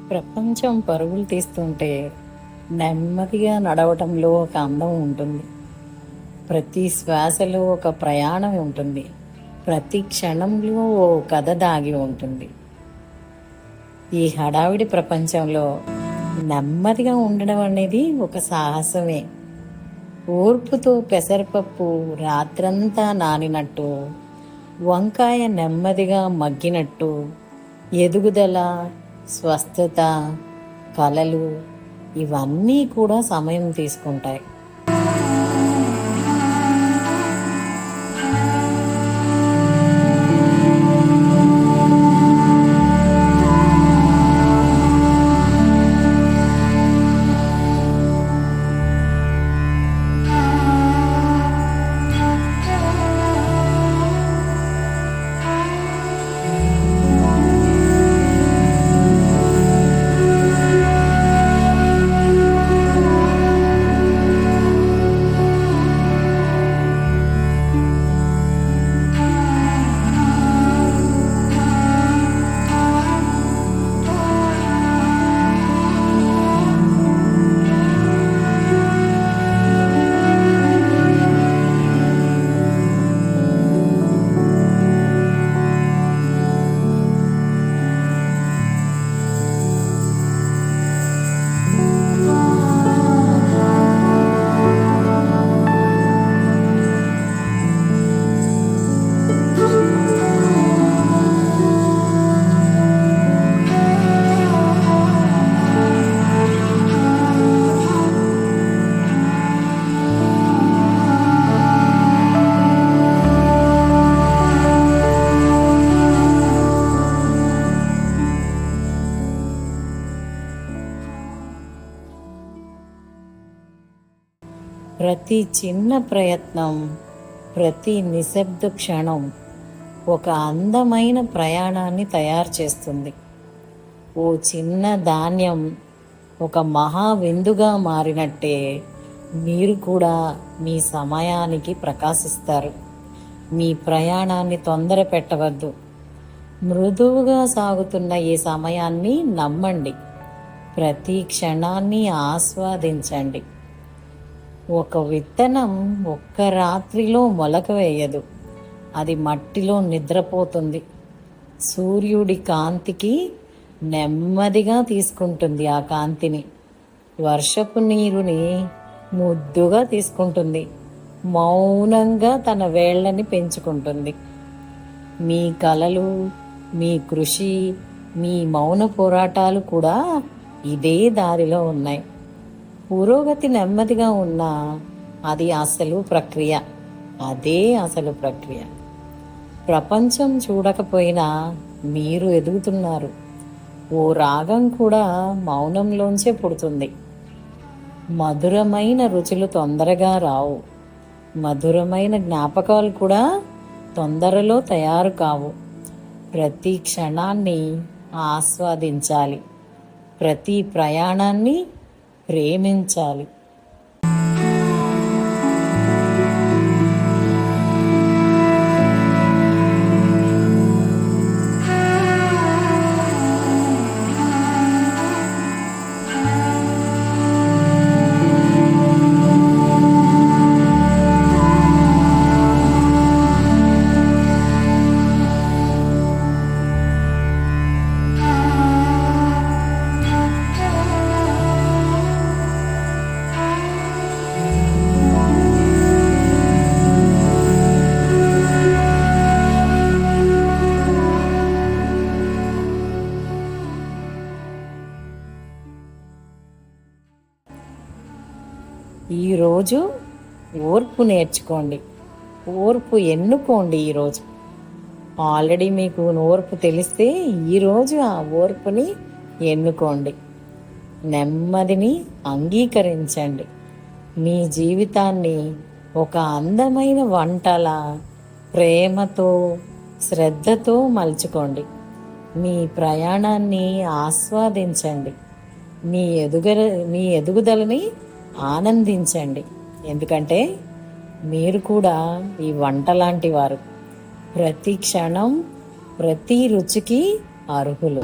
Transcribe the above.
ప్రపంచం పరుగులు తీస్తుంటే నెమ్మదిగా నడవటంలో ఒక అందం ఉంటుంది. ప్రతి శ్వాసలో ఒక ప్రయాణం ఉంటుంది. ప్రతి క్షణంలో ఓ కథ దాగి ఉంటుంది. ఈ హడావిడి ప్రపంచంలో నెమ్మదిగా ఉండడం అనేది ఒక సాహసమే. ఓర్పుతో పెసరపప్పు రాత్రంతా నానినట్టు, వంకాయ నెమ్మదిగా మగ్గినట్టు, ఎదుగుదల, స్వస్థత, కలలు ఇవన్నీ కూడా సమయం తీసుకుంటాయి. ప్రతి చిన్న ప్రయత్నం, ప్రతి నిశ్శబ్ద క్షణం ఒక అందమైన ప్రయాణాన్ని తయారు చేస్తుంది. ఓ చిన్న ధాన్యం ఒక మహా విందుగా మారినట్టే మీరు కూడా మీ సమయానికి ప్రకాశిస్తారు. మీ ప్రయాణాన్ని తొందర పెట్టవద్దు. మృదువుగా సాగుతున్న ఈ సమయాన్ని నమ్మండి. ప్రతి క్షణాన్ని ఆస్వాదించండి. ఒక విత్తనం ఒక్క రాత్రిలో మొలక వేయదు. అది మట్టిలో నిద్రపోతుంది. సూర్యుడి కాంతికి నెమ్మదిగా తీసుకుంటుంది ఆ కాంతిని. వర్షపు నీరుని ముద్దుగా తీసుకుంటుంది. మౌనంగా తన వేళ్ళని పెంచుకుంటుంది. మీ కలలు, మీ కృషి, మీ మౌన పోరాటాలు కూడా ఇదే దారిలో ఉన్నాయి. పురోగతి నెమ్మదిగా ఉన్నా అది అసలు ప్రక్రియ. అదే అసలు ప్రక్రియ. ప్రపంచం చూడకపోయినా మీరు ఎదుగుతున్నారు. ఓ రాగం కూడా మౌనంలోంచే పుడుతుంది. మధురమైన రుచులు తొందరగా రావు. మధురమైన జ్ఞాపకాలు కూడా తొందరలో తయారు కావు. ప్రతి క్షణాన్ని ఆస్వాదించాలి. ప్రతి ప్రయాణాన్ని ప్రేమించాలి. ఈరోజు ఓర్పు నేర్చుకోండి. ఓర్పు ఎన్నుకోండి. ఈరోజు ఆల్రెడీ మీకు ఓర్పు తెలిస్తే ఈరోజు ఆ ఓర్పుని ఎన్నుకోండి. నెమ్మదిని అంగీకరించండి. మీ జీవితాన్ని ఒక అందమైన వంటలా ప్రేమతో, శ్రద్ధతో మలుచుకోండి. మీ ప్రయాణాన్ని ఆస్వాదించండి. మీ ఎదుగుదలని ఆనందించండి. ఎందుకంటే మీరు కూడా ఈ వంట లాంటి వారు. ప్రతి క్షణం, ప్రతి రుచికి అర్హులు.